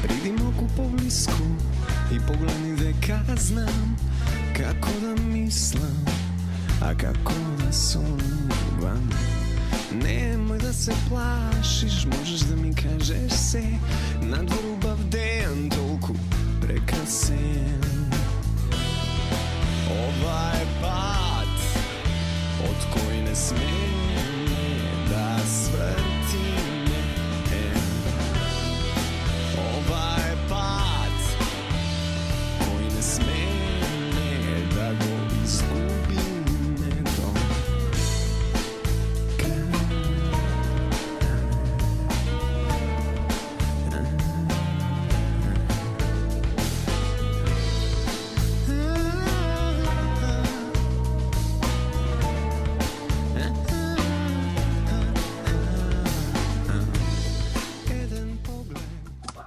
Pridim oku poblisku i pogledni veka znam kako da mislim, a kako da suvam. Nemoj da se plašiš, možeš da mi kažeš se, na dvoru bavdejan toliko prekrasen. Ovaj pad od koji ne smije da svrti me. Ovaj pad koji ne smije da go izgubim.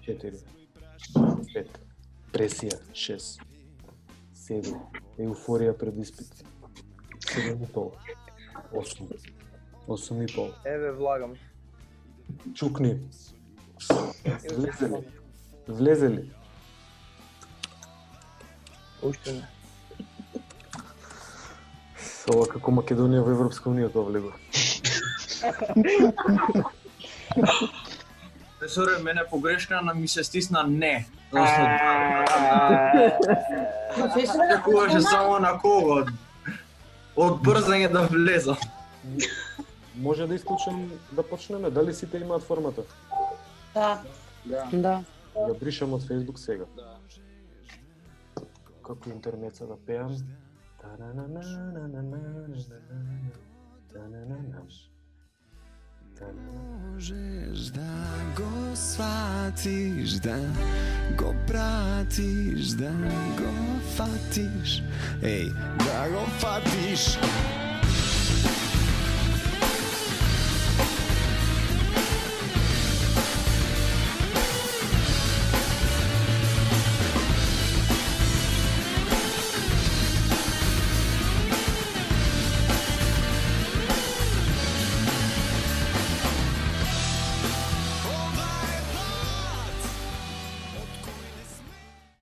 Четири, пет, пресија, 6, 7, еуфорија пред испит, 7,5, 8, 8,5. Еве, влагам. Чукни. Влезе ли? Влезе ли? Уште не. Ова како Македонија во Европска Унија тоа влегува. Професоре, мене погрешка ми се стисна не. Чекуваше само на кого? Од брзање да влезам. Може да исклучам да почнеме? Дали сите имаат формата? Да. Да. Ја бришам од Facebook сега. Како интернеца да пеам. Možeš da go shvatiš, da go pratiš, da go fatiš, ej, da go fatiš.